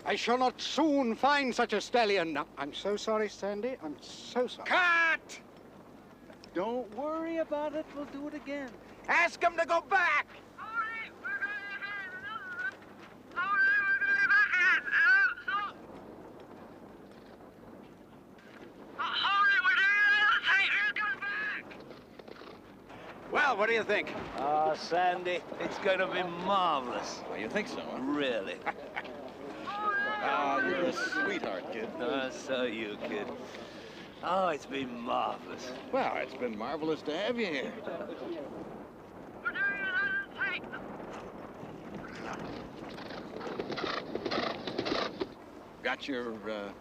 I shall not soon find such a stallion. Now, I'm so sorry, Sandy. I'm so sorry. Cut! Don't worry about it. We'll do it again. Ask him to go back. Well, what do you think? Oh, Sandy, it's going to be marvelous. Oh, you think so, huh? Really. Oh, you're a sweetheart, kid. Oh, so you, kid. Oh, it's been marvelous. Well, it's been marvelous to have you here. Got your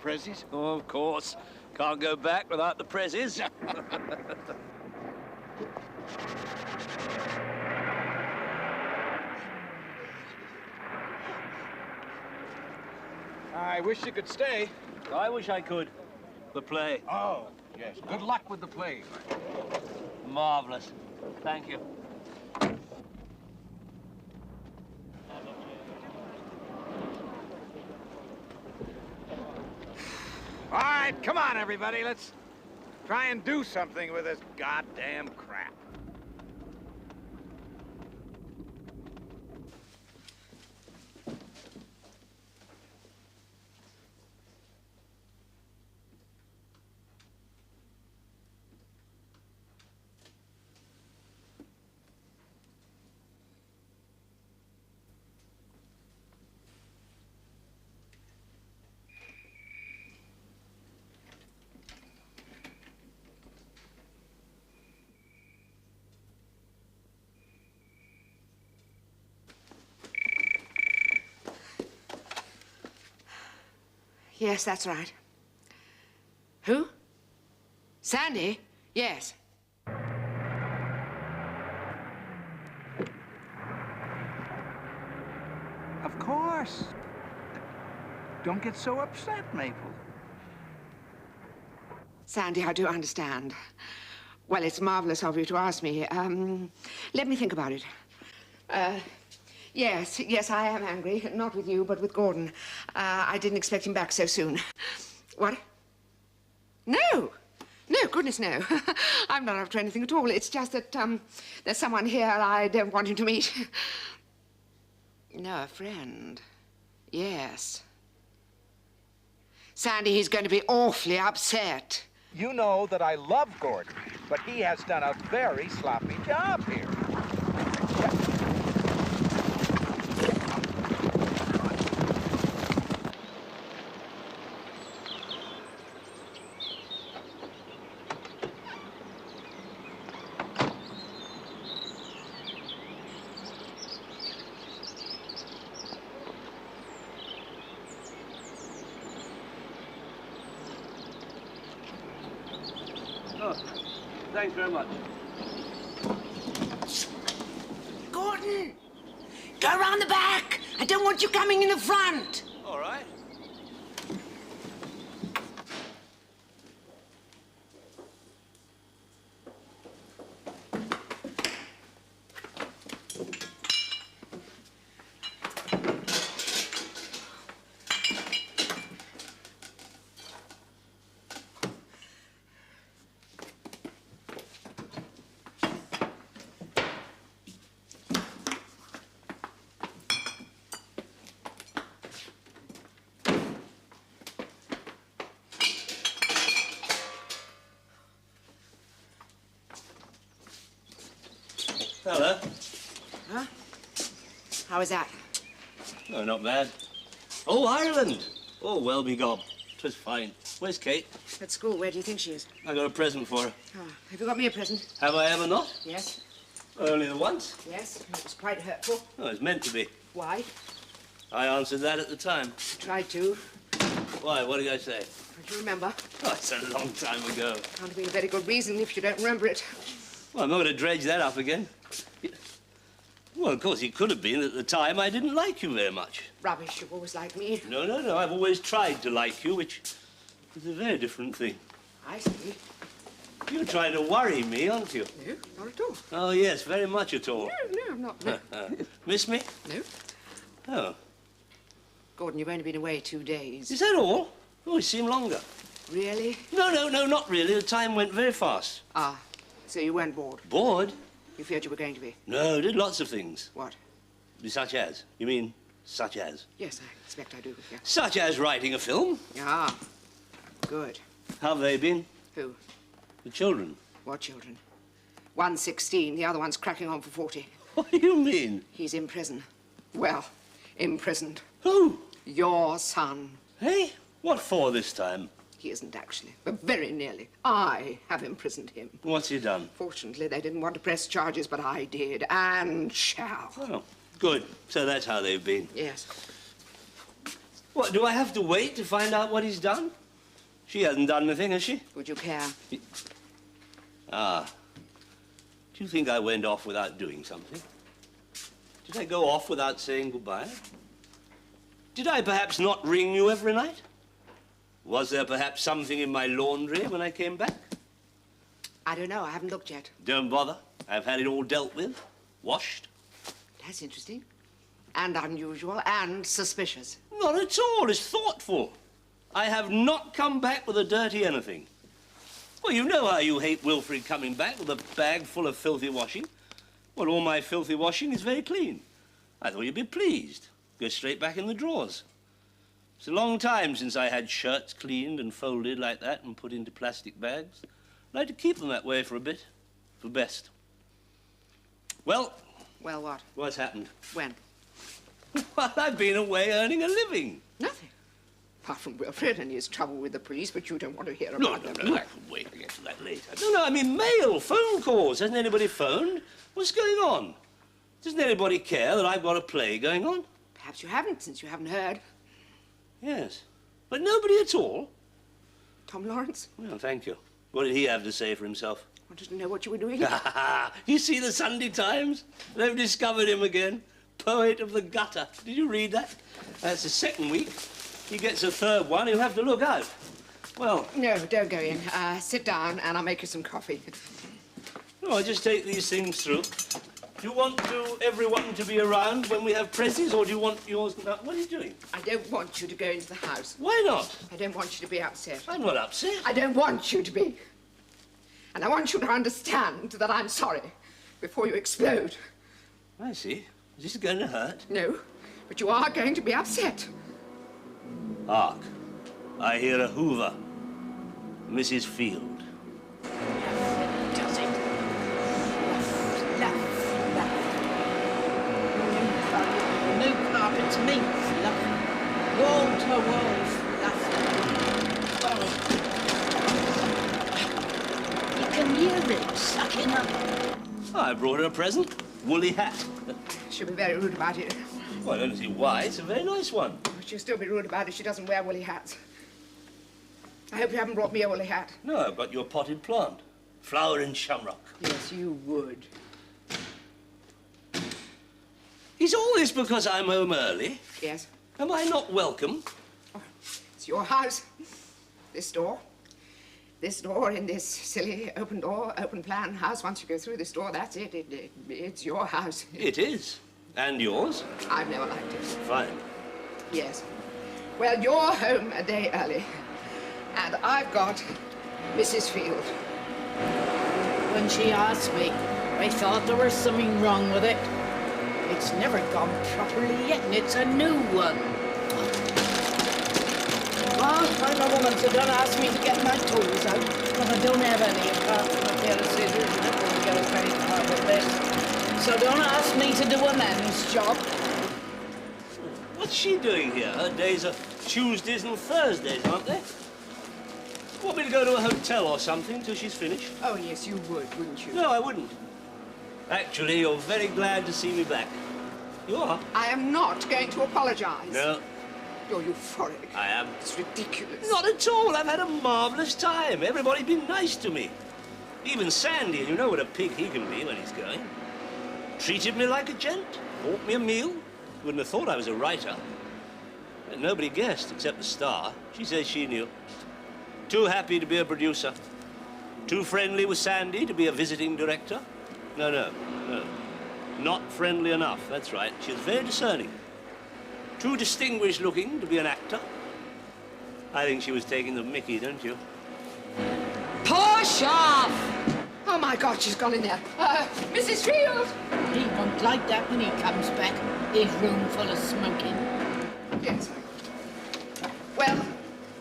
prezzies? Oh, of course. Can't go back without the prezzies. I wish you could stay. I wish I could. The play. Oh, yes. Good luck with the play. Marvelous. Thank you. All right, come on, everybody. Let's try and do something with this goddamn crap. Yes, that's right. Who? Sandy? Yes. Of course. Don't get so upset, Maple. Sandy, I do understand. Well, it's marvelous of you to ask me. Let me think about it. Yes, I am angry. Not with you, but with Gordon. I didn't expect him back so soon. What? No. No, goodness, no. I'm not after anything at all. It's just that, there's someone here I don't want him to meet. No, a friend. Yes. Sandy, he's going to be awfully upset. You know that I love Gordon, but he has done a very sloppy job here. Oh, thanks very much. Gordon! Go around the back! I don't want you coming in the front! All right. Hello. Huh? How was that? Oh, not bad. Oh, Ireland. Oh, well begob. 'Twas fine. Where's Kate? At school. Where do you think she is? I got a present for her. Oh, have you got me a present? Have I ever not? Yes. Only the once. Yes. It was quite hurtful. Oh, it's meant to be. Why? I answered that at the time. I tried to. Why? What did I say? Don't you remember? Oh, it's a long time ago. Can't have been a very good reason if you don't remember it. Well, I'm not going to dredge that up again. Well, of course, it could have been that at the time I didn't like you very much. Rubbish. You've always liked me. No. I've always tried to like you, which is a very different thing. I see. You're trying to worry me, aren't you? No, not at all. Oh, yes, very much at all. No, I'm not. No. Miss me? No. Oh. Gordon, you've only been away 2 days. Is that all? Oh, it seemed longer. Really? No, not really. The time went very fast. Ah, so you weren't bored? Bored? You feared you were going to be? No, did lots of things. What? Such as? You mean such as? Yes, I expect I do, yeah. Such as writing a film. Ah, good. How have they been? Who? The children. What children? One's 16, the other one's cracking on for 40. What do you mean? He's in prison. Well, imprisoned. Who? Your son. Hey? What for this time? He isn't actually, but very nearly. I have imprisoned him. What's he done? Fortunately, they didn't want to press charges, but I did, and shall. Oh, good. So that's how they've been. Yes. What, do I have to wait to find out what he's done? She hasn't done anything, has she? Would you care? Ah. Do you think I went off without doing something? Did I go off without saying goodbye? Did I perhaps not ring you every night? Was there perhaps something in my laundry when I came back? I don't know. I haven't looked yet. Don't bother. I've had it all dealt with, washed. That's interesting. And unusual and suspicious. Not at all. It's thoughtful. I have not come back with a dirty anything. Well, you know how you hate Wilfred coming back with a bag full of filthy washing. Well, all my filthy washing is very clean. I thought you'd be pleased. Go straight back in the drawers. It's a long time since I had shirts cleaned and folded like that and put into plastic bags. I'd like to keep them that way for a bit, for best. Well... Well, what? What's happened? When? Well, I've been away earning a living. Nothing. Apart from Wilfred and his trouble with the police, but you don't want to hear about them. No, I can wait. I'll get to that later. No, I mean mail, phone calls. Hasn't anybody phoned? What's going on? Doesn't anybody care that I've got a play going on? Perhaps you haven't, since you haven't heard. Yes. But nobody at all? Tom Lawrence? Well, thank you. What did he have to say for himself? Wanted to know what you were doing. You see the Sunday Times? They've discovered him again. Poet of the gutter. Did you read that? That's the second week. He gets a third one, he'll have to look out. Well... No, don't go in. Sit down and I'll make you some coffee. No, I just take these things through. Do you want everyone to be around when we have presses, or do you want yours... No, what are you doing? I don't want you to go into the house. Why not? I don't want you to be upset. I'm not upset. I don't want you to be. And I want you to understand that I'm sorry before you explode. I see. Is this going to hurt? No, but you are going to be upset. Hark. I hear a Hoover. Mrs. Field. Does it? Love. New carpets, minks, love. Wall to wall, love. You can hear it sucking up. I brought her a present. Woolly hat. She'll be very rude about it. Well, I don't see why. It's a very nice one. She'll still be rude about it. She doesn't wear woolly hats. I hope you haven't brought me a woolly hat. No, I've got you a potted plant. Flowering shamrock. Yes, you would. Is all this because I'm home early? Yes. Am I not welcome? Oh, it's your house. This door. This door in this silly open door, open plan house. Once you go through this door, that's it. It's your house. It is. And yours? I've never liked it. Fine. Yes. Well, you're home a day early. And I've got Mrs. Field. When she asked me, I thought there was something wrong with it. It's never gone properly yet, and it's a new one. Well, I'm a woman, so don't ask me to get my tools out, because I don't have any apart from a pair of scissors, and it won't get us very far with this. So don't ask me to do a man's job. What's she doing here? Her days are Tuesdays and Thursdays, aren't they? Want me to go to a hotel or something till she's finished? Oh, yes, you would, wouldn't you? No, I wouldn't. Actually, you're very glad to see me back. You are? I am not going to apologize. No, You're euphoric. I am. It's ridiculous. Not at all. I've had a marvellous time. Everybody's been nice to me. Even Sandy, and you know what a pig he can be when he's going. Treated me like a gent. Bought me a meal. Wouldn't have thought I was a writer. And nobody guessed, except the star. She says she knew. Too happy to be a producer. Too friendly with Sandy to be a visiting director. No. Not friendly enough, that's right. She was very discerning. Too distinguished looking to be an actor. I think she was taking the mickey, don't you? Push off! Oh, my God, she's gone in there. Mrs. Field! He won't like that when he comes back. His room full of smoking. Yes. Well,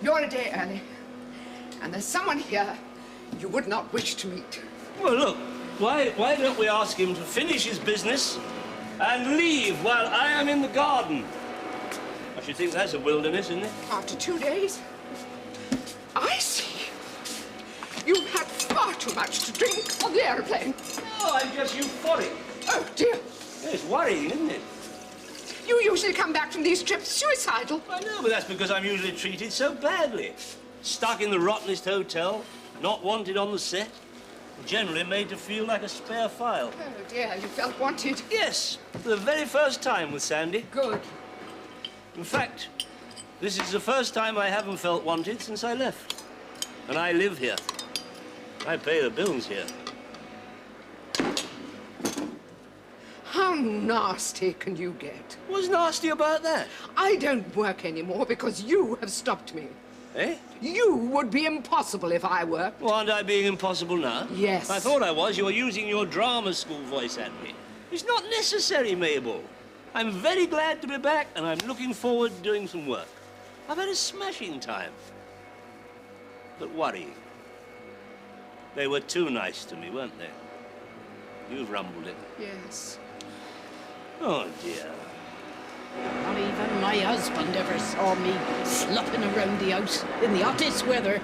you're a day early. And there's someone here you would not wish to meet. Well, look, why don't we ask him to finish his business and leave while I am in the garden? I should think that's a wilderness, isn't it? After 2 days? I see. You've had far too much to drink on the airplane. No, I'm just euphoric. Oh, dear. It's worrying, isn't it? You usually come back from these trips suicidal. I know, but that's because I'm usually treated so badly. Stuck in the rottenest hotel, not wanted on the set, generally made to feel like a spare file. Oh, dear, you felt wanted. Yes, for the very first time with Sandy. Good. In fact, this is the first time I haven't felt wanted since I left. And I live here. I pay the bills here. How nasty can you get? What's nasty about that? I don't work anymore because you have stopped me. Eh? You would be impossible if I worked. Well, aren't I being impossible now? Yes. I thought I was. You're using your drama school voice at me. It's not necessary, Mabel. I'm very glad to be back, and I'm looking forward to doing some work. I've had a smashing time. But worrying. They were too nice to me, weren't they? You've rumbled it. Yes. Oh, dear. Not even my husband ever saw me slopping around the house in the hottest weather.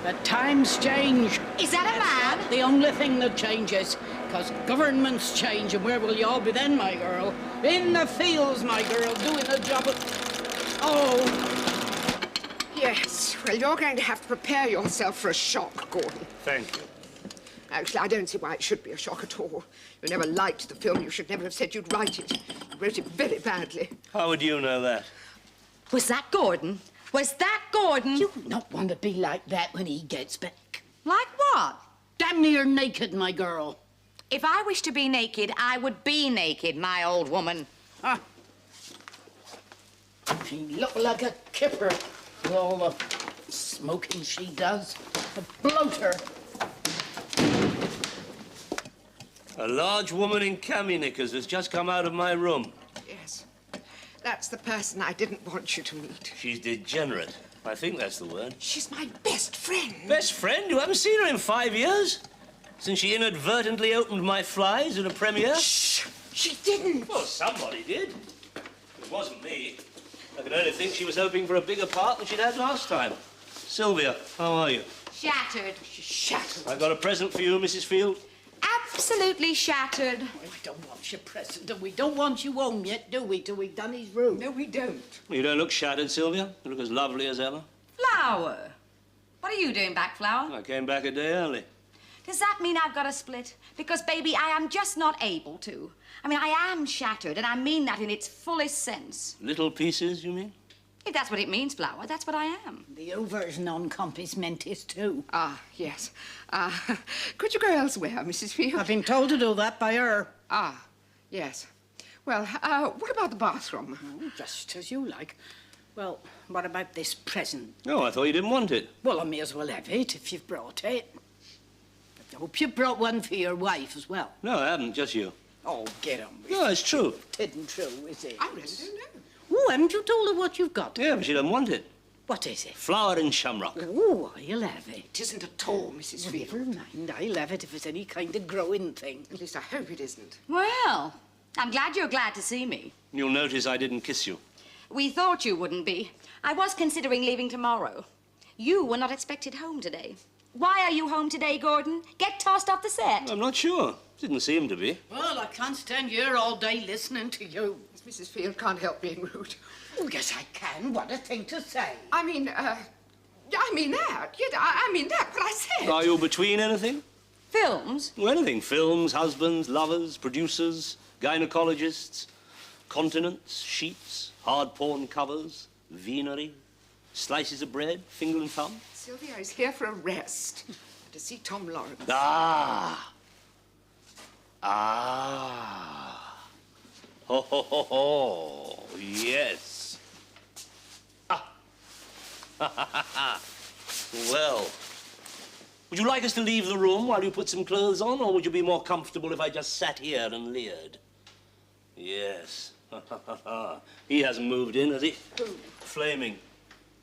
But times change. Is that a man? The only thing that changes, because governments change, and where will you all be then, my girl? In the fields, my girl, doing a job of... Oh. Yes. Well, you're going to have to prepare yourself for a shock, Gordon. Thank you. Actually, I don't see why it should be a shock at all. You never liked the film. You should never have said you'd write it. You wrote it very badly. How would you know that? Was that Gordon? Was that Gordon? You not want to be like that when he gets back. Like what? Damn near naked, my girl. If I wished to be naked, I would be naked, my old woman. Huh. She looked like a kipper with all the smoking she does. A bloater. A large woman in cami knickers has just come out of my room. Yes. That's the person I didn't want you to meet. She's degenerate. I think that's the word. She's my best friend. Best friend? You haven't seen her in 5 years? Since she inadvertently opened my flies at a premiere? Shh! She didn't. Well, somebody did. It wasn't me. I can only think she was hoping for a bigger part than she'd had last time. Sylvia, how are you? Shattered. She's shattered. I got a present for you, Mrs. Field. Absolutely shattered. We don't want you present, and we don't want you home yet, do we, till we've done his room? No, we don't. You don't look shattered, Sylvia. You look as lovely as ever. Flower. What are you doing back, Flower? I came back a day early. Does that mean I've got to split? Because, baby, I am just not able to. I mean, I am shattered, and I mean that in its fullest sense. Little pieces, you mean? If that's what it means, Flower, that's what I am. The over's non-compos mentis, too. Ah, yes. Could you go elsewhere, Mrs. Field? I've been told to do that by her. Ah, yes. Well, what about the bathroom? Oh, just as you like. Well, what about this present? Oh, I thought you didn't want it. Well, I may as well have it if you've brought it. I hope you brought one for your wife as well. No, I haven't, just you. Oh, get on with it. No, it's true. It isn't true, is it? I really don't know. Oh, haven't you told her what you've got? Yeah, but she doesn't want it. What is it? Flour and shamrock. Oh, I'll have it. It isn't at all, Mrs. Field. Never mind, I'll have it if it's any kind of growing thing. At least I hope it isn't. Well, I'm glad you're glad to see me. You'll notice I didn't kiss you. We thought you wouldn't be. I was considering leaving tomorrow. You were not expected home today. Why are you home today, Gordon? Get tossed off the set. I'm not sure. Didn't seem to be. Well, I can't stand here all day listening to you. Mrs. Field can't help being rude. Oh, yes, I can. What a thing to say. I mean that. Yeah, I mean that, what I said. Are you between anything? Films? Well, anything. Films, husbands, lovers, producers, gynecologists, continents, sheets, hard porn covers, venery, slices of bread, finger and thumb. Sylvia is here for a rest. To see Tom Lawrence. Ah. Ho, ho, ho, ho. Yes. Well, would you like us to leave the room while you put some clothes on, or would you be more comfortable if I just sat here and leered? Yes. He hasn't moved in, has he? Who? Flaming.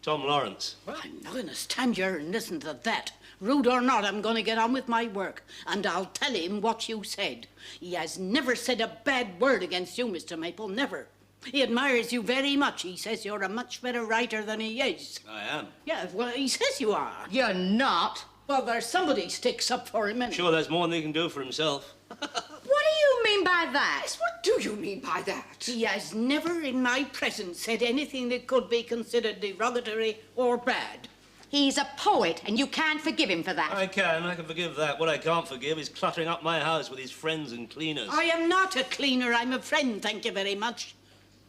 Tom Lawrence. I'm not going to stand here and listen to that. Rude or not, I'm going to get on with my work. And I'll tell him what you said. He has never said a bad word against you, Mr. Maple, never. He admires you very much. He says you're a much better writer than he is. I am. Yeah, well, he says you are. You're not. Well, there's somebody sticks up for him. Sure, there's more than he can do for himself. What do you mean by that? Yes, what do you mean by that? He has never in my presence said anything that could be considered derogatory or bad. He's a poet, and you can't forgive him for that. I can forgive that. What I can't forgive is cluttering up my house with his friends and cleaners. I am not a cleaner. I'm a friend, thank you very much.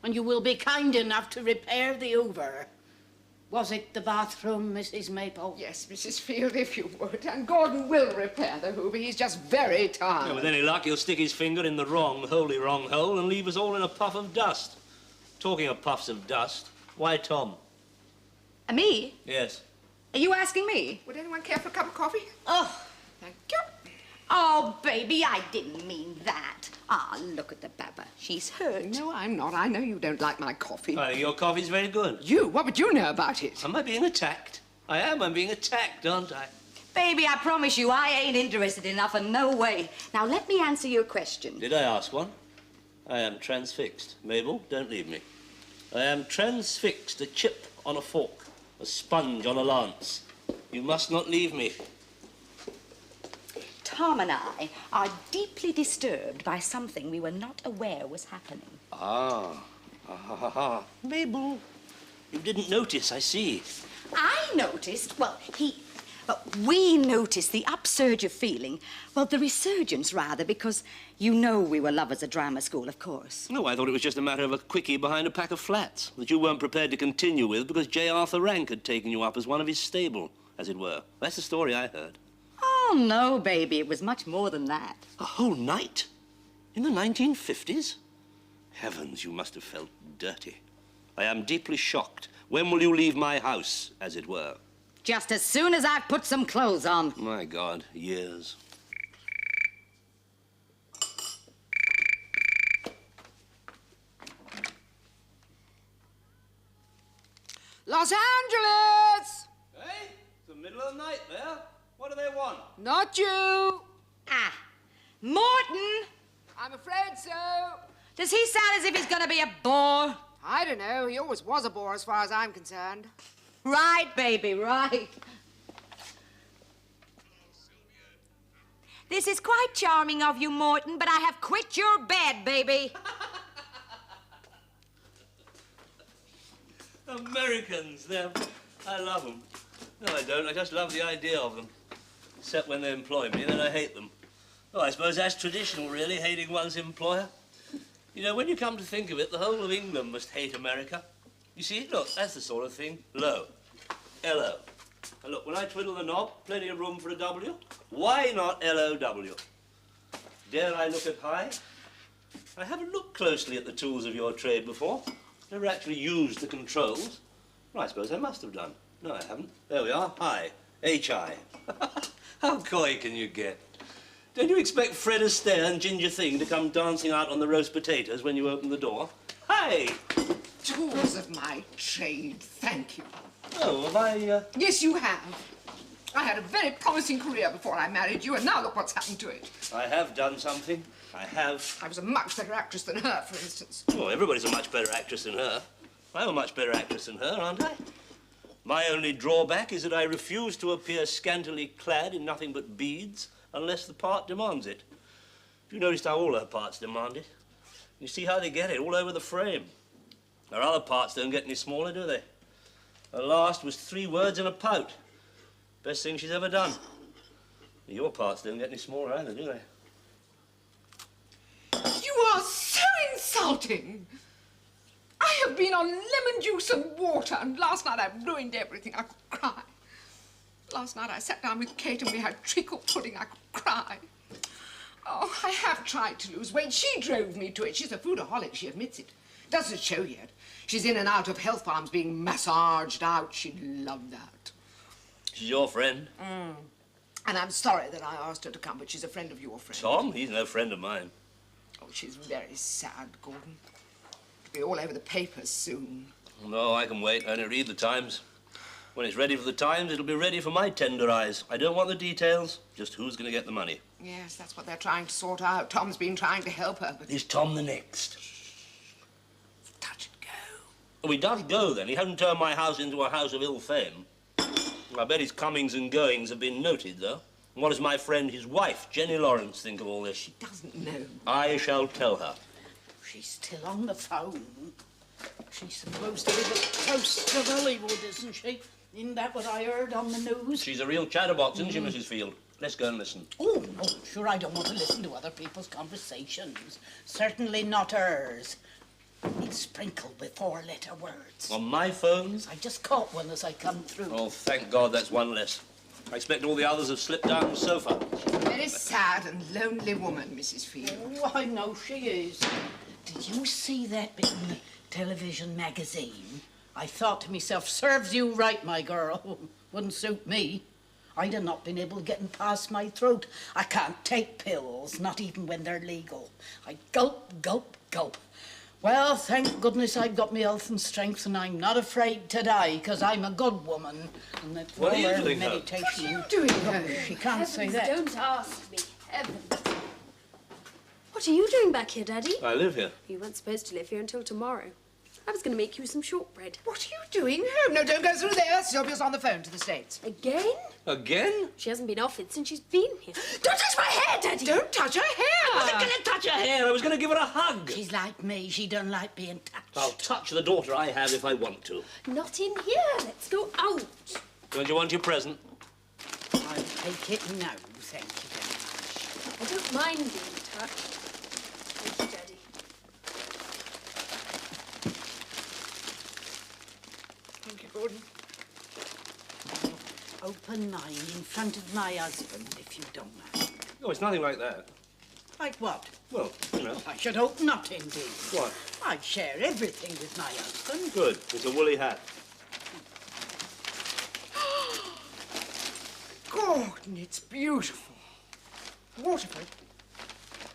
And you will be kind enough to repair the Hoover. Was it the bathroom, Mrs. Maple? Yes, Mrs. Field, if you would. And Gordon will repair the Hoover. He's just very tired. Yeah, with any luck, he'll stick his finger in the wholly wrong hole and leave us all in a puff of dust. Talking of puffs of dust, why Tom? Me? Yes. Are you asking me? Would anyone care for a cup of coffee? Oh. Thank you. Oh, baby, I didn't mean that. Ah, look at the Baba. She's hurt. No, I'm not. I know you don't like my coffee. I think your coffee's very good. You? What would you know about it? Am I being attacked? I am. I'm being attacked, aren't I? Baby, I promise you, I ain't interested enough in no way. Now, let me answer your question. Did I ask one? I am transfixed. Mabel, don't leave me. I am transfixed, a chip on a fork, a sponge on a lance. You must not leave me. Tom and I are deeply disturbed by something we were not aware was happening. Mabel, you didn't notice, I see. I noticed, we noticed the upsurge of feeling. Well, the resurgence, rather, because you know we were lovers at drama school, of course. No, I thought it was just a matter of a quickie behind a pack of flats that you weren't prepared to continue with because J. Arthur Rank had taken you up as one of his stable, as it were. That's the story I heard. Oh, no, baby, it was much more than that. A whole night? In the 1950s? Heavens, you must have felt dirty. I am deeply shocked. When will you leave my house, as it were? Just as soon as I've put some clothes on. My God, years. Los Angeles! Hey, it's the middle of the night there. What do they want? Not you. Ah, Morton! I'm afraid so. Does he sound as if he's gonna be a bore? I don't know. He always was a bore as far as I'm concerned. Right, baby, right. This is quite charming of you, Morton, but I have quit your bed, baby. Americans, I love them. No, I don't. I just love the idea of them. Except when they employ me, then I hate them. Oh, I suppose that's traditional, really, hating one's employer. You know, when you come to think of it, the whole of England must hate America. You see, look, that's the sort of thing. Low. L-O. And look, when I twiddle the knob, plenty of room for a W. Why not L-O-W? Dare I look at high? I haven't looked closely at the tools of your trade before. Never actually used the controls. Well, I suppose I must have done. No, I haven't. There we are. High. H-I. How coy can you get? Don't you expect Fred Astaire and Ginger Thing to come dancing out on the roast potatoes when you open the door? Hi! Tools of my trade, thank you. Oh, have I, Yes, you have. I had a very promising career before I married you, and now look what's happened to it. I have done something. I have. I was a much better actress than her, for instance. Oh, everybody's a much better actress than her. I'm a much better actress than her, aren't I? My only drawback is that I refuse to appear scantily clad in nothing but beads unless the part demands it. You noticed how all her parts demand it? You see how they get it, all over the frame. Her other parts don't get any smaller, do they? Her last was 3 words and a pout. Best thing she's ever done. Your parts don't get any smaller either, do they? You are so insulting. I have been on lemon juice and water, and last night I ruined everything. I could cry. Last night I sat down with Kate and we had treacle pudding. I could cry. Oh, I have tried to lose weight. She drove me to it. She's a foodaholic, she admits it. Doesn't show yet. She's in and out of health farms being massaged out. She'd love that. She's your friend. And I'm sorry that I asked her to come, but she's a friend of your friend. Tom? He's no friend of mine. Oh, she's very sad, Gordon. It'll be all over the papers soon. No, I can wait. I only read the Times. When it's ready for the Times, it'll be ready for my tender eyes. I don't want the details, just who's going to get the money. Yes, that's what they're trying to sort out. Tom's been trying to help her, but... Is Tom the next? Touch and go. Oh, he does go, then. He hasn't turned my house into a house of ill fame. I bet his comings and goings have been noted, though. And what does my friend, his wife, Jenny Lawrence, think of all this? She doesn't know. I shall tell her. She's still on the phone. She's supposed to be the toast of Hollywood, isn't she? Isn't that what I heard on the news? She's a real chatterbox, isn't she, Mrs. Field? Let's go and listen. Oh, no, sure, I don't want to listen to other people's conversations. Certainly not hers. It's sprinkled with four-letter words. On my phones? I just caught one as I come through. Oh, thank God that's one less. I expect all the others have slipped down the sofa. She's a very sad and lonely woman, Mrs. Field. Oh, I know she is. Did you see that bit in the television magazine? I thought to myself, serves you right, my girl. Wouldn't suit me. I'd have not been able to get them past my throat. I can't take pills, not even when they're legal. I gulp, gulp, gulp. Well, thank goodness I've got my health and strength, and I'm not afraid to die, because I'm a good woman. And that What are you doing, meditation. What are you doing, Helen? She can't say that. Don't ask me. Heavens. What are you doing back here, Daddy? I live here. You weren't supposed to live here until tomorrow. I was going to make you some shortbread. What are you doing home? No, don't go through there. Sylvia's on the phone to the States. Again? Again? She hasn't been offered since she's been here. Don't touch my hair, Daddy! Don't touch her hair. I wasn't going to touch her hair. I was going to give her a hug. She's like me. She don't like being touched. I'll touch the daughter I have if I want to. Not in here. Let's go out. Don't you want your present? I'll take it now, thank you very much. I don't mind being touched. Thank you, Daddy. Thank you, Gordon. Open mine in front of my husband, if you don't mind. Oh, it's nothing like that. Like what? Well, you know. I should hope not, indeed. What? I share everything with my husband. Good. It's a woolly hat. Gordon, it's beautiful. Waterford.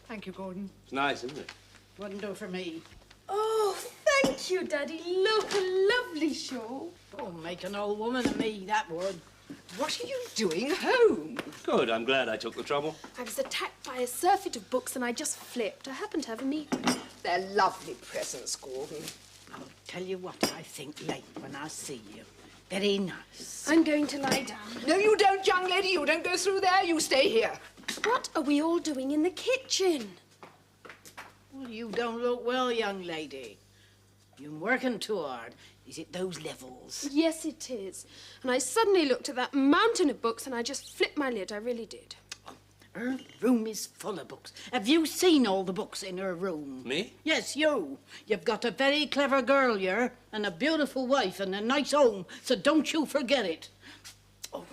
Thank you, Gordon. It's nice, isn't it? Wouldn't do for me. Oh, thank you, Daddy. Look, a lovely shawl. Oh, make an old woman of me, that would. What are you doing home? Good. I'm glad I took the trouble. I was attacked by a surfeit of books and I just flipped. I happened to have a meeting. They're lovely presents, Gordon. I'll tell you what I think late when I see you. Very nice. I'm going to lie down. No, you don't, young lady. You don't go through there. You stay here. What are we all doing in the kitchen? Well, you don't look well, young lady. You're working too hard. Is it those levels? Yes, it is. And I suddenly looked at that mountain of books and I just flipped my lid. I really did. Her room is full of books. Have you seen all the books in her room? Me? Yes, you. You've got a very clever girl, you're, and a beautiful wife and a nice home, so don't you forget it. Oh,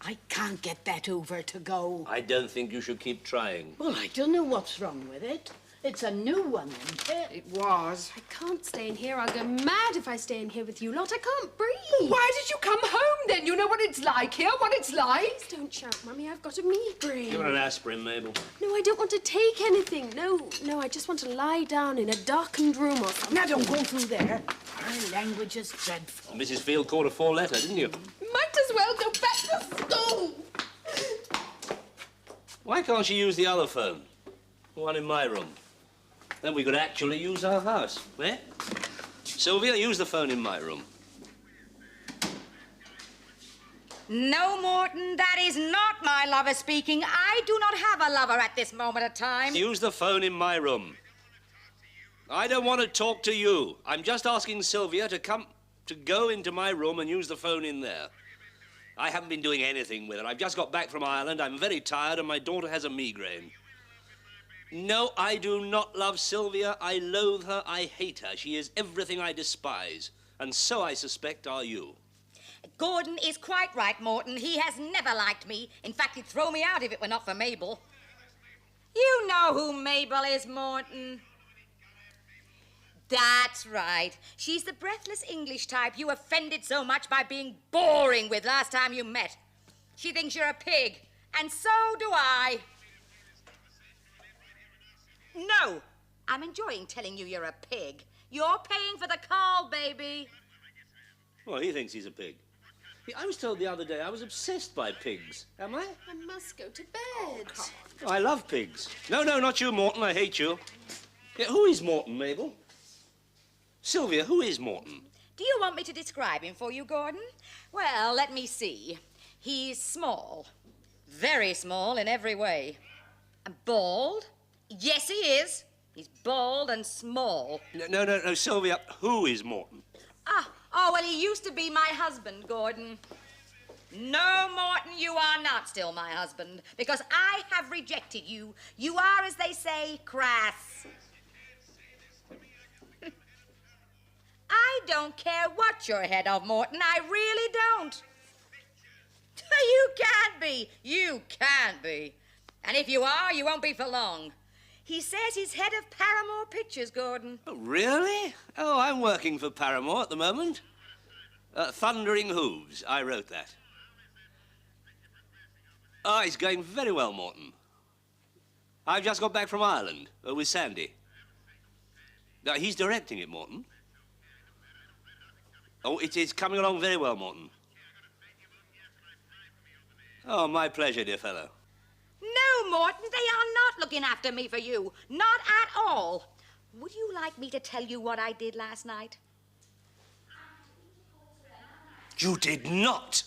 I can't get that Hoover to go. I don't think you should keep trying. Well, I don't know what's wrong with it. It's a new one, isn't it? It was. I can't stay in here. I'll go mad if I stay in here with you lot. I can't breathe. Why did you come home then? You know what it's like here, what it's like. Please don't shout, Mummy. I've got a migraine. You want an aspirin, Mabel? No, I don't want to take anything. No, I just want to lie down in a darkened room or something. Now, don't go through there. Her language is dreadful. Mrs. Field called a four-letter, didn't you? Might as well go back to school. Why can't she use the other phone? The one in my room. Then we could actually use our house, eh? Sylvia, use the phone in my room. No, Morton, that is not my lover speaking. I do not have a lover at this moment of time. Use the phone in my room. I don't want to talk to you. I'm just asking Sylvia to go into my room and use the phone in there. I haven't been doing anything with her. I've just got back from Ireland. I'm very tired and my daughter has a migraine. No, I do not love Sylvia. I loathe her. I hate her. She is everything I despise. And so, I suspect, are you. Gordon is quite right, Morton. He has never liked me. In fact, he'd throw me out if it were not for Mabel. You know who Mabel is, Morton. That's right. She's the breathless English type you offended so much by being boring with last time you met. She thinks you're a pig, and so do I. No, I'm enjoying telling you you're a pig. You're paying for the call, baby. Well, he thinks he's a pig. I was told the other day I was obsessed by pigs. Am I? I must go to bed. Oh, I love pigs. No, not you, Morton. I hate you. Yeah, who is Morton, Mabel? Sylvia, who is Morton? Do you want me to describe him for you, Gordon? Well, let me see. He's small. Very small in every way. And bald. Yes, he is. He's bald and small. No, Sylvia, who is Morton? Well, he used to be my husband, Gordon. No, Morton, you are not still my husband, because I have rejected you. You are, as they say, crass. I don't care what you're head of, Morton. I really don't. You can't be. You can't be. And if you are, you won't be for long. He says he's head of Paramore Pictures, Gordon. Oh, really? Oh, I'm working for Paramore at the moment. Thundering Hooves. I wrote that. Oh, it's going very well, Morton. I've just got back from Ireland with Sandy. He's directing it, Morton. Oh, it is coming along very well, Morton. Oh, my pleasure, dear fellow. No, Morton, they are not looking after me for you. Not at all. Would you like me to tell you what I did last night? You did not.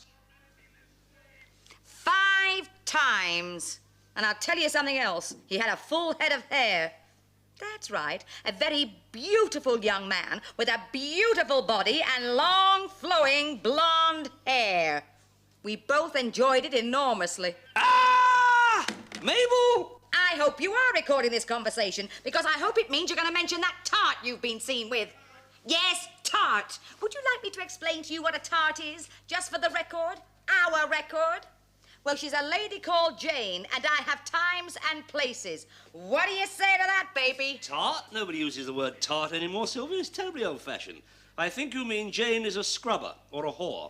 5 times. And I'll tell you something else. He had a full head of hair. That's right. A very beautiful young man with a beautiful body and long, flowing blonde hair. We both enjoyed it enormously. Ah! Mabel! I hope you are recording this conversation, because I hope it means you're going to mention that tart you've been seen with. Yes, tart. Would you like me to explain to you what a tart is, just for the record? Our record? Well, she's a lady called Jane, and I have times and places. What do you say to that, baby? Tart? Nobody uses the word tart anymore, Sylvia. It's terribly old-fashioned. I think you mean Jane is a scrubber or a whore.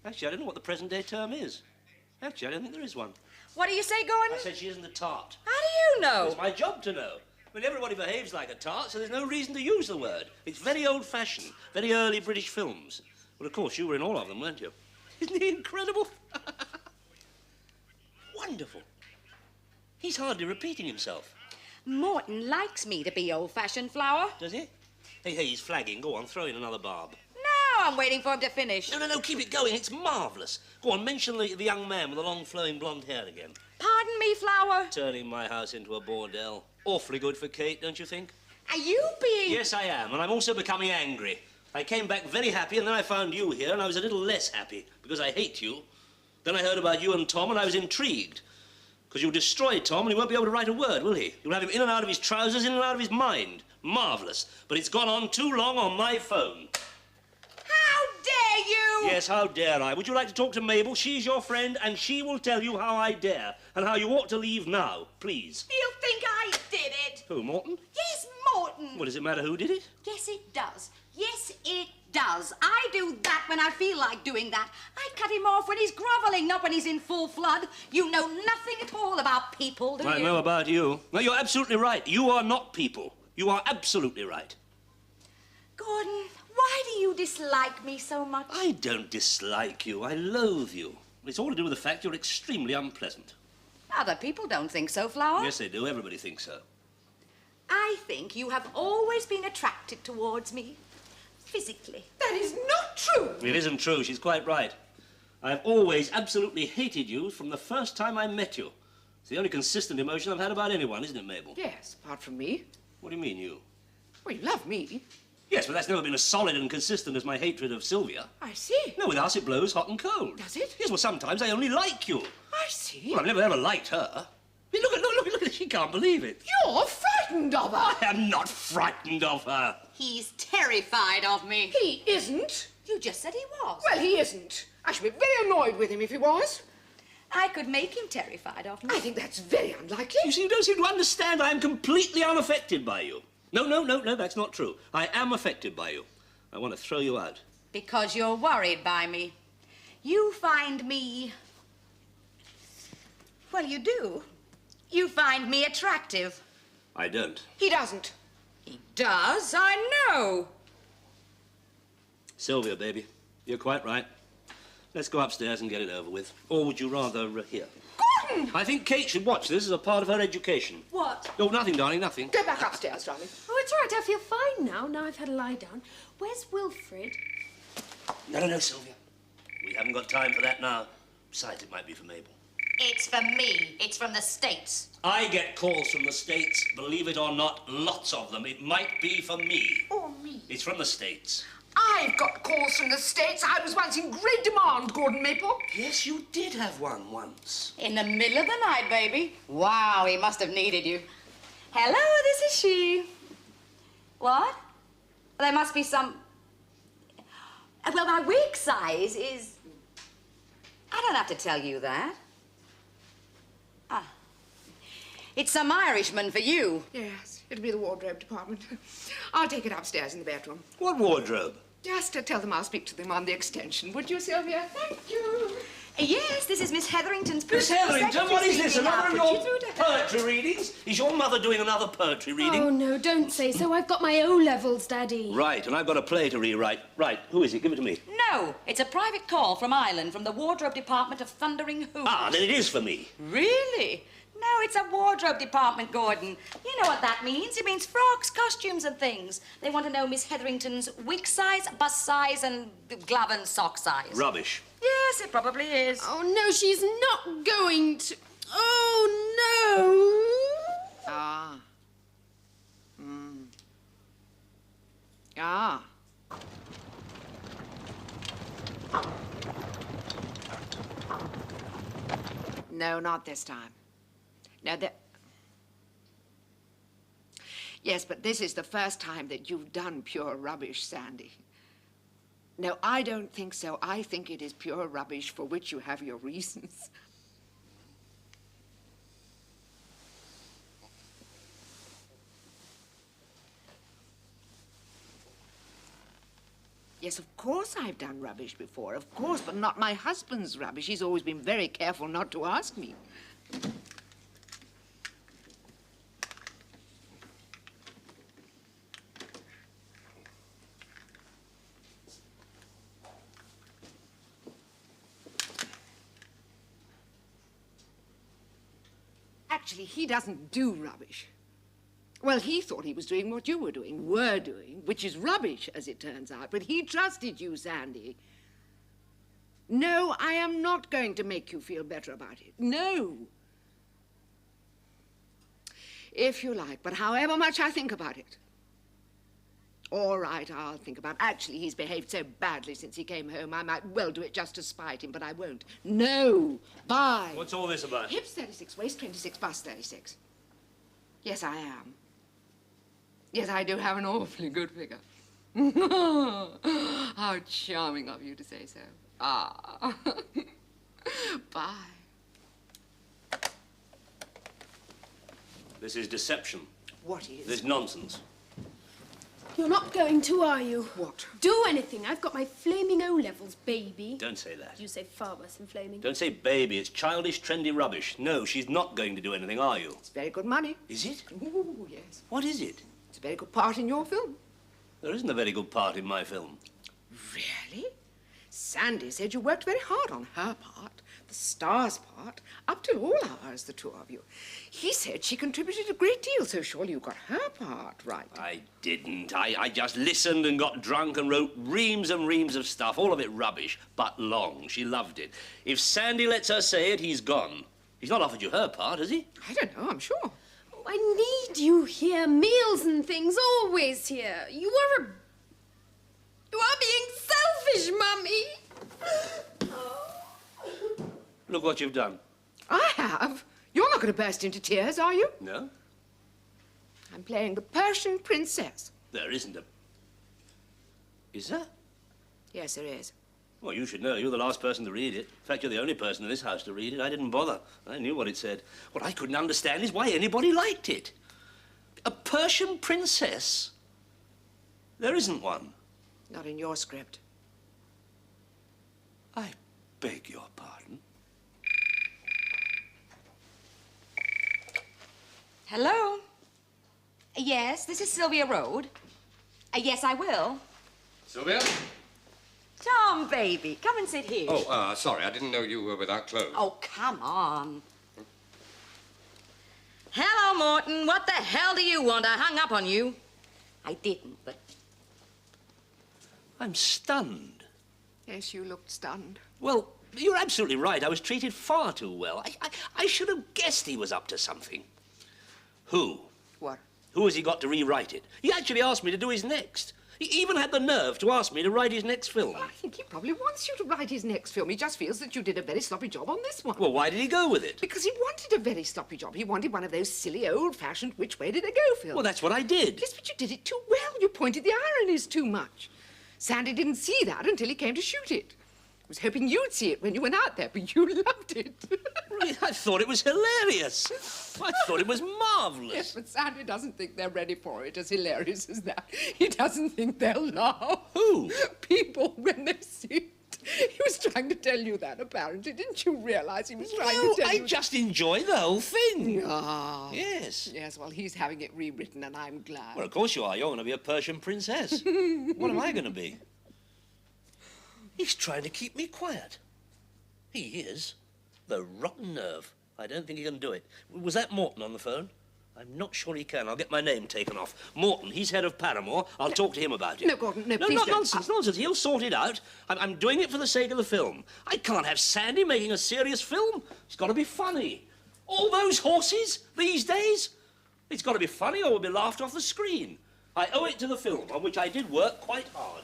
Actually, I don't know what the present-day term is. Actually, I don't think there is one. What do you say, Gordon? I said she isn't a tart. How do you know? It's my job to know. I mean, everybody behaves like a tart, so there's no reason to use the word. It's very old-fashioned, very early British films. Well, of course, you were in all of them, weren't you? Isn't he incredible? Wonderful. He's hardly repeating himself. Morton likes me to be old-fashioned, Flower. Does he? Hey, he's flagging. Go on, throw in another barb. No, I'm waiting for him to finish. No, keep it going. It's marvellous. Go on, mention the young man with the long, flowing blonde hair again. Pardon me, Flower? Turning my house into a bordel. Awfully good for Kate, don't you think? Are you being... Yes, I am, and I'm also becoming angry. I came back very happy, and then I found you here, and I was a little less happy, because I hate you. Then I heard about you and Tom, and I was intrigued. Because you'll destroy Tom, and he won't be able to write a word, will he? You'll have him in and out of his trousers, in and out of his mind. Marvellous. But it's gone on too long on my phone. How dare you! Yes, how dare I? Would you like to talk to Mabel? She's your friend, and she will tell you how I dare, and how you ought to leave now, please. You think I did it? Who, Morton? Yes, Morton. Well, does it matter who did it? Yes, it does. Yes, it does. I do that when I feel like doing that. I cut him off when he's grovelling, not when he's in full flood. You know nothing at all about people, do you? I know about you. No, you're absolutely right. You are not people. You are absolutely right. Gordon, why do you dislike me so much? I don't dislike you. I loathe you. It's all to do with the fact you're extremely unpleasant. Other people don't think so, Flower. Yes, they do. Everybody thinks so. I think you have always been attracted towards me. Physically. That is not true. It isn't true. She's quite right. I've always absolutely hated you from the first time I met you. It's the only consistent emotion I've had about anyone, isn't it, Mabel? Yes, apart from me. What do you mean, you? Well, you love me. Yes, but that's never been as solid and consistent as my hatred of Sylvia. I see. No, with us it blows hot and cold. Does it? Yes, well, sometimes I only like you. I see. Well, I've never ever liked her. I mean, look at her. She can't believe it. You're frightened of her. I am not frightened of her. He's terrified of me. He isn't. You just said he was. Well, he isn't. I should be very annoyed with him if he was. I could make him terrified of me. I think that's very unlikely. You see, you don't seem to understand. I am completely unaffected by you. No, that's not true. I am affected by you. I want to throw you out. Because you're worried by me. You find me... Well, you do. You find me attractive. I don't. He doesn't. He does, I know. Sylvia, baby, you're quite right. Let's go upstairs and get it over with. Or would you rather here? Gordon! I think Kate should watch this as a part of her education. What? Oh, nothing, darling, nothing. Go back upstairs, darling. Oh, it's all right. I feel fine now. Now I've had a lie down. Where's Wilfred? No, Sylvia. We haven't got time for that now. Besides, it might be for Mabel. It's for me. It's from the States. I get calls from the States, believe it or not, lots of them. It might be for me. Oh, me. It's from the States. I've got calls from the States. I was once in great demand, Gordon Maple. Yes, you did have one once. In the middle of the night, baby. Wow, he must have needed you. Hello, this is she. What? There must be some... Well, my wig size is... I don't have to tell you that. Ah. It's some Irishman for you. Yes, it'll be the wardrobe department. I'll take it upstairs in the bedroom. What wardrobe? Just to tell them I'll speak to them on the extension. Would you, Sylvia? Thank you. Yes, this is Miss Hetherington's... Miss Hetherington, what is this? Another of Put you your through to her. poetry readings? Is your mother doing another poetry reading? Oh, no, don't say so. I've got my O-levels, Daddy. Right, and I've got a play to rewrite. Right, who is it? Give it to me. No, it's a private call from Ireland, from the wardrobe department of Thundering Hooves. Ah, then it is for me. Really? No, it's a wardrobe department, Gordon. You know what that means. It means frocks, costumes and things. They want to know Miss Hetherington's wig size, bust size and glove and sock size. Rubbish. Yes, it probably is. Oh, no, she's not going to... Oh, no. Ah. Ah. No, not this time. No, Yes, but this is the first time that you've done pure rubbish, Sandy. No, I don't think so. I think it is pure rubbish for which you have your reasons. Yes, of course I've done rubbish before, of course, but not my husband's rubbish. He's always been very careful not to ask me. Actually, he doesn't do rubbish. Well, he thought he was doing what you were doing, which is rubbish, as it turns out. But he trusted you, Sandy. No, I am not going to make you feel better about it. No. If you like, but however much I think about it. All right, I'll think about it. Actually, he's behaved so badly since he came home, I might well do it just to spite him, but I won't. No. Bye. What's all this about? Hips 36, waist 26, bust 36. Yes, I am. Yes, I do have an awfully good figure. How charming of you to say so. Ah. Bye. This is deception. What is? This is nonsense. You're not going to, are you? What? Do anything. I've got my flaming O-levels, baby. Don't say that. You say far worse than flaming. Don't say baby. It's childish, trendy rubbish. No, she's not going to do anything, are you? It's very good money. Is it? Ooh, yes. What is it? It's a very good part in your film. There isn't a very good part in my film. Really? Sandy said you worked very hard on her part, the star's part, up till all hours, the two of you. He said she contributed a great deal, so surely you got her part right. I didn't. I just listened and got drunk and wrote reams and reams of stuff, all of it rubbish, but long. She loved it. If Sandy lets her say it, he's gone. He's not offered you her part, has he? I don't know, I'm sure. Oh, I need you here. Meals and things, always here. You are being selfish, Mummy. Look what you've done. I have? You're not going to burst into tears, are you? No? I'm playing the Persian princess. There isn't a... Is there? Yes, there is. Well, you should know. You're the last person to read it. In fact, you're the only person in this house to read it. I didn't bother. I knew what it said. What I couldn't understand is why anybody liked it. A Persian princess? There isn't one. Not in your script. I beg your pardon. Hello? Yes, this is Sylvia Road. Yes, I will. Sylvia? Tom, baby, come and sit here. Oh, sorry, I didn't know you were without clothes. Oh, come on. Hello, Morton. What the hell do you want? I hung up on you. I didn't, but... I'm stunned. Yes, you looked stunned. Well, you're absolutely right. I was treated far too well. I should have guessed he was up to something. Who? What? Who has he got to rewrite it? He actually asked me to do his next. He even had the nerve to ask me to write his next film. Well, I think he probably wants you to write his next film. He just feels that you did a very sloppy job on this one. Well, why did he go with it? Because he wanted a very sloppy job. He wanted one of those silly, old-fashioned which way did they go films. Well, that's what I did. Yes, but you did it too well. You pointed the ironies too much. Sandy didn't see that until he came to shoot it. I was hoping you'd see it when you went out there, but you loved it. Really, I thought it was hilarious. I thought it was marvellous. Yes, but Sandy doesn't think they're ready for it as hilarious as that. He doesn't think they'll laugh. Who? People, when they see it. He was trying to tell you that, apparently. Didn't you realise he was trying to tell you I just enjoyed the whole thing. Ah. Yes. Yes, well, he's having it rewritten, and I'm glad. Well, of course you are. You're going to be a Persian princess. What am I going to be? He's trying to keep me quiet. He is. The rotten nerve. I don't think he can do it. Was that Morton on the phone? I'm not sure he can. I'll get my name taken off. Morton, he's head of Paramore. I'll talk to him about it. No, Gordon, no, please not don't. nonsense, nonsense. He'll sort it out. I'm doing it for the sake of the film. I can't have Sandy making a serious film. It's got to be funny. All those horses these days? It's got to be funny or we'll be laughed off the screen. I owe it to the film, on which I did work quite hard.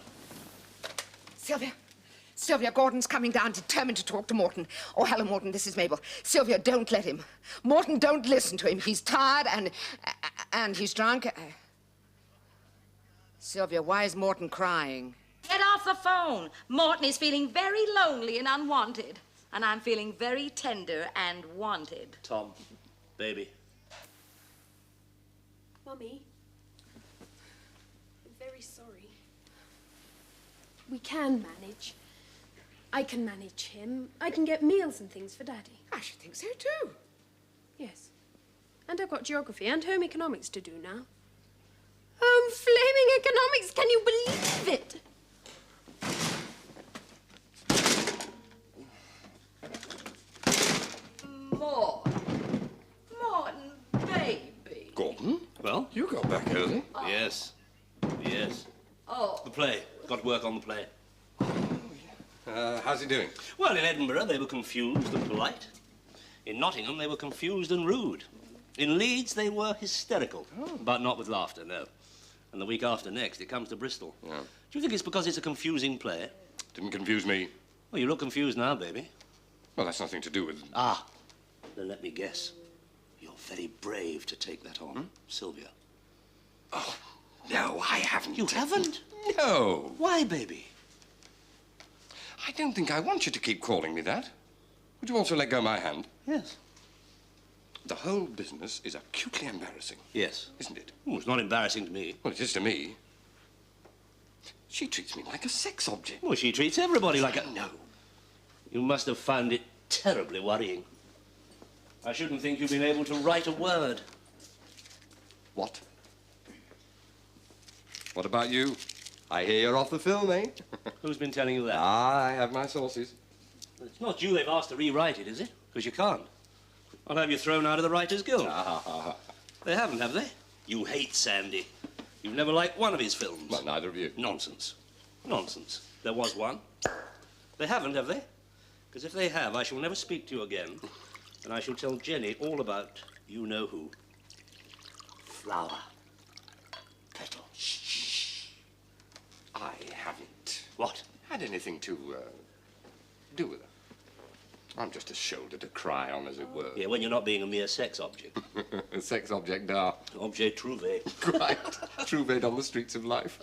Sylvia. Sylvia, Gordon's coming down, determined to talk to Morton. Oh, hello, Morton, this is Mabel. Sylvia, don't let him. Morton, don't listen to him. He's tired and he's drunk. Sylvia, why is Morton crying? Get off the phone. Morton is feeling very lonely and unwanted. And I'm feeling very tender and wanted. Tom, baby. Mummy, I'm very sorry. We can manage. I can manage him. I can get meals and things for Daddy. I should think so, too. Yes. And I've got geography and home economics to do now. Home flaming economics! Can you believe it? Morton, baby. Gordon? Well? You got back early. Yes. Yes. Oh. The play. Got to work on the play. How's he doing? Well, in Edinburgh, they were confused and polite. In Nottingham, they were confused and rude. In Leeds, they were hysterical. Oh. But not with laughter, no. And the week after next, it comes to Bristol. Yeah. Do you think it's because it's a confusing play? Didn't confuse me. Well, you look confused now, baby. Well, that's nothing to do with... Ah, then let me guess. You're very brave to take that on, Sylvia. Oh, no, I haven't. You haven't? No. Why, baby? I don't think I want you to keep calling me that. Would you also let go my hand? Yes. The whole business is acutely embarrassing. Yes. Isn't it? Oh, it's not embarrassing to me. Well, it is to me. She treats me like a sex object. Well, she treats everybody like a... No. You must have found it terribly worrying. I shouldn't think you've been able to write a word. What? What about you? I hear you're off the film, eh? Who's been telling you that? I have my sources. It's not you they've asked to rewrite it, is it? Because you can't. I'll have you thrown out of the Writers' Guild. They haven't, have they? You hate Sandy. You've never liked one of his films. Well, neither of you. Nonsense. Nonsense. There was one. They haven't, have they? Because if they have, I shall never speak to you again. And I shall tell Jenny all about you-know-who. Flower. Petal. Shh. I haven't. What? Had anything to, do with her. I'm just a shoulder to cry on, as it were. Yeah, when you're not being a mere sex object. A sex object, ah. Objet trouvé. Quite. Trouvé on the streets of life.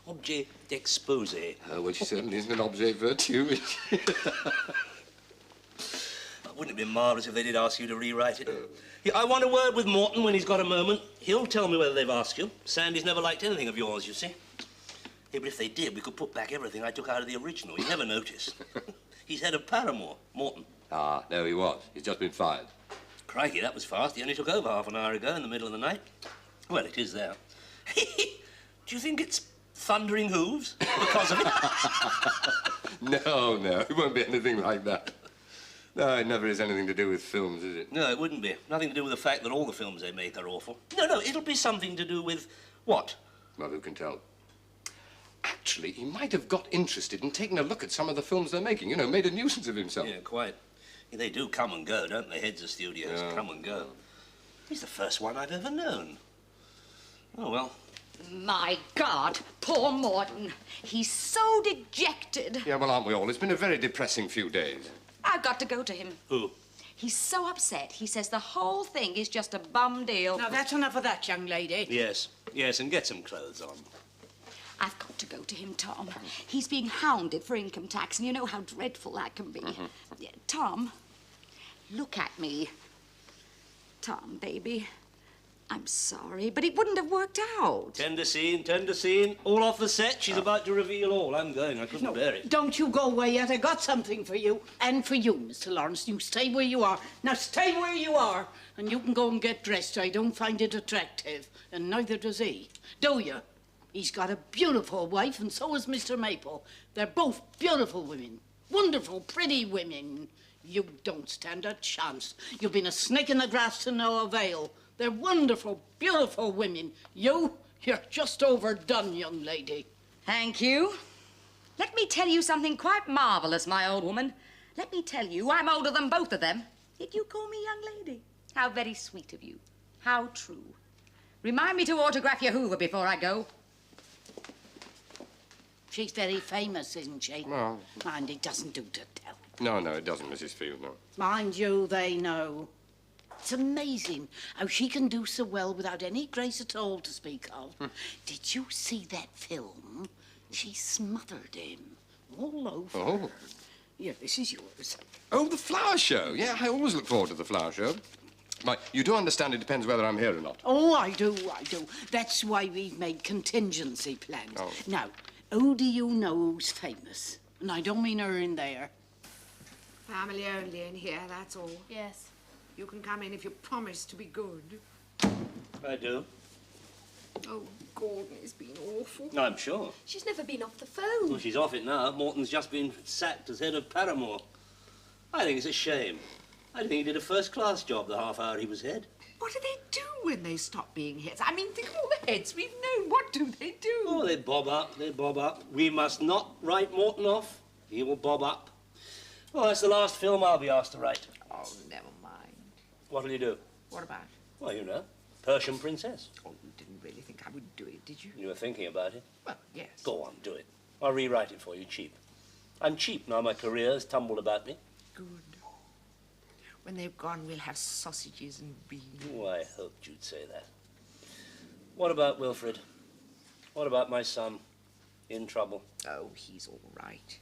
Objet d'exposé. Oh, well, she certainly isn't an objet virtue, is she? Wouldn't it be marvellous if they did ask you to rewrite it? Yeah, I want a word with Morton when he's got a moment. He'll tell me whether they've asked you. Sandy's never liked anything of yours, you see. Yeah, but if they did, we could put back everything I took out of the original. You never notice. He's head of Paramore, Morton. Ah, no, he was. He's just been fired. Crikey, that was fast. He only took over half an hour ago in the middle of the night. Well, it is there. Do you think it's thundering hooves because of it? No, it won't be anything like that. No, it never is anything to do with films, is it? No, it wouldn't be. Nothing to do with the fact that all the films they make are awful. No, it'll be something to do with what? Well, who can tell? Actually, he might have got interested in taking a look at some of the films they're making. You know, made a nuisance of himself. Yeah, quite. Yeah, they do come and go, don't they? Heads of studios come and go. He's the first one I've ever known. Oh, well. My God, poor Morton. He's so dejected. Yeah, well, aren't we all? It's been a very depressing few days. I've got to go to him. Who? He's so upset. He says the whole thing is just a bum deal. Now, that's enough of that, young lady. Yes, and get some clothes on. I've got to go to him, Tom. He's being hounded for income tax, and you know how dreadful that can be. Yeah, Tom, look at me. Tom, baby, I'm sorry, but it wouldn't have worked out. Tender scene. All off the set. She's about to reveal all. I'm going. I couldn't bear it. Don't you go away yet. I got something for you. And for you, Mr. Lawrence. You stay where you are. Now, stay where you are. And you can go and get dressed. I don't find it attractive. And neither does he. Do you? He's got a beautiful wife, and so has Mr. Maple. They're both beautiful women. Wonderful, pretty women. You don't stand a chance. You've been a snake in the grass to no avail. They're wonderful, beautiful women. You're just overdone, young lady. Thank you. Let me tell you something quite marvelous, my old woman. Let me tell you, I'm older than both of them. Yet you call me young lady. How very sweet of you. How true. Remind me to autograph your Hoover before I go. She's very famous, isn't she? Well... And it doesn't do to tell. No, it doesn't, Mrs. Field, no. Mind you, they know. It's amazing how she can do so well without any grace at all to speak of. Did you see that film? She smothered him all over. Oh. Yeah, this is yours. Oh, the flower show. Yeah, I always look forward to the flower show. Right, you do understand it depends whether I'm here or not. Oh, I do. That's why we've made contingency plans. Oh. Now, who do you know who's famous? And I don't mean her in there. Family only in here, that's all. Yes. You can come in if you promise to be good. I do. Oh, Gordon has been awful. I'm sure. She's never been off the phone. Well, she's off it now. Morton's just been sacked as head of Paramore. I think it's a shame. I think he did a first-class job the half hour he was head. What do they do when they stop being heads? I mean, think of all the heads we've known. What do they do? Oh, they bob up. We must not write Morton off. He will bob up. Well, that's the last film I'll be asked to write. Oh, never mind. What'll you do? What about? Well, you know, Persian Princess. Oh, you didn't really think I would do it, did you? You were thinking about it? Well, yes. Go on, do it. I'll rewrite it for you, cheap. I'm cheap now my career has tumbled about me. Good. When they've gone, we'll have sausages and beans. Oh, I hoped you'd say that. What about Wilfred? What about my son? In trouble? Oh, he's all right.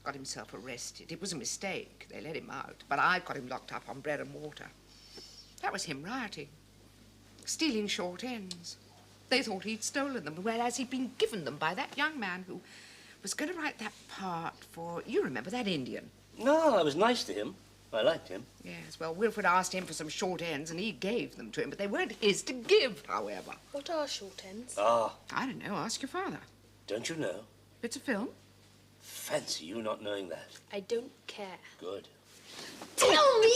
Got himself arrested. It was a mistake. They let him out. But I've got him locked up on bread and water. That was him rioting. Stealing short ends. They thought he'd stolen them, whereas he'd been given them by that young man who was going to write that part for... You remember that Indian? No, I was nice to him. I liked him. Yes, well, Wilfred asked him for some short ends, and he gave them to him, but they weren't his to give, however. What are short ends? Ah. I don't know. Ask your father. Don't you know? It's a film. Fancy you not knowing that. I don't care. Good. Tell me!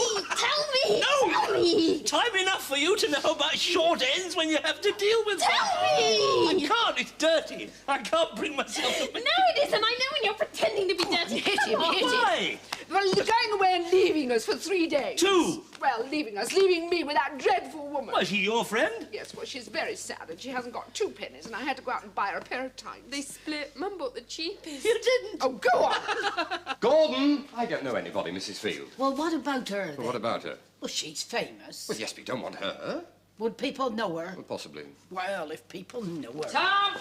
No! Tell me! Time enough for you to know about short ends when you have to deal with them. Tell me! I can't. It's dirty. I can't bring myself to... No, it isn't. I know when you're pretending to be dirty. Hit him, hit him. Why? Well, you're going away and leaving us for 3 days. 2. Well, leaving me with that dreadful woman. Was he your friend? Yes, well, she's very sad and she hasn't got 2 pennies and I had to go out and buy her a pair of tights. They split. Mum bought the cheapest. You didn't. Oh, go on. Gordon! I don't know anybody, Mrs. Field. Well, what about her, then? Well, what about her? Well, she's famous. Well, yes, we don't want her. Would people know her? Well, possibly. Well, if people know her... Tom!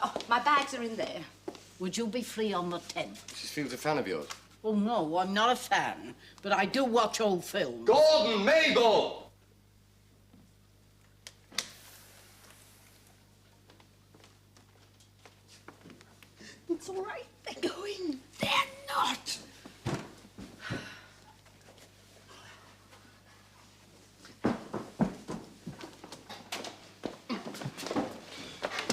Oh, my bags are in there. Would you be free on the 10th? Mrs. Field's a fan of yours. Oh, no, I'm not a fan, but I do watch old films. Gordon, Mabel! It's all right. They're going. They're not.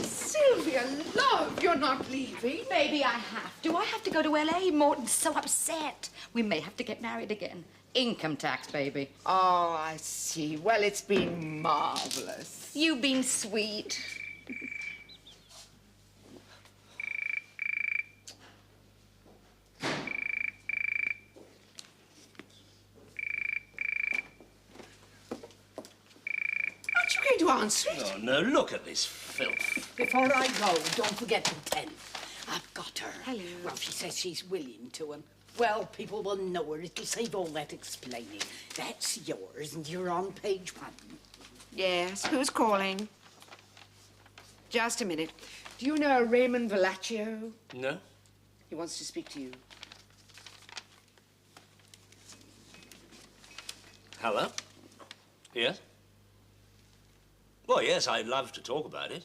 Sylvia, love, you're not leaving. Maybe I have to. I have to go to L.A. Morton's so upset. We may have to get married again. Income tax, baby. Oh, I see. Well, it's been marvelous. You've been sweet. Aren't you going to answer it? Oh, no, look at this filth. Before I go, don't forget the 10th. I've got her. Hello. Well, she says she's willing to, and, well, people will know her. It'll save all that explaining. That's yours, and you're on page 1. Yes, who's calling? Just a minute. Do you know Raymond Vellaccio? No? He wants to speak to you. Hello? Yes? Well, yes, I'd love to talk about it.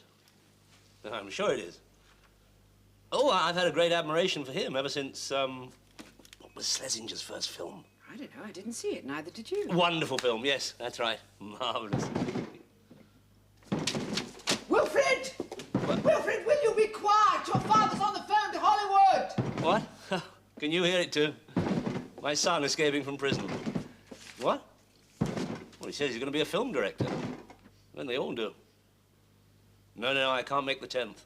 I'm sure it is. Oh, I've had a great admiration for him ever since, what was Schlesinger's first film? I don't know. I didn't see it. Neither did you. Wonderful film, yes, that's right. Marvelous. Wilfred! What? Wilfred, will you be quiet? Your father's on the phone to Hollywood. What? Can you hear it too? My son escaping from prison. What? Well, he says he's going to be a film director. Then they all do. No, I can't make the 10th.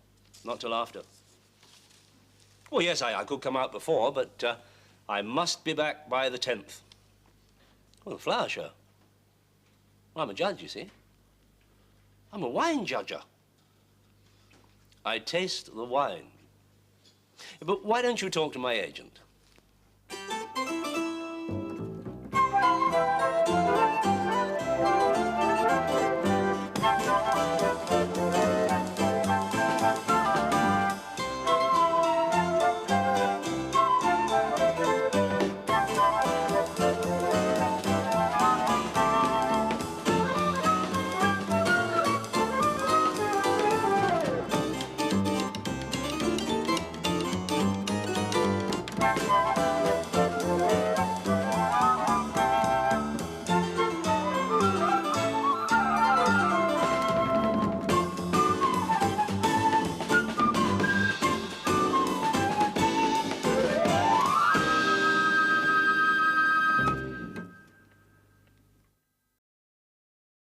Not till after. Well, yes, I could come out before, but I must be back by the 10th. Well, the flower show. Well, I'm a judge, you see. I'm a wine judger. I taste the wine. But why don't you talk to my agent?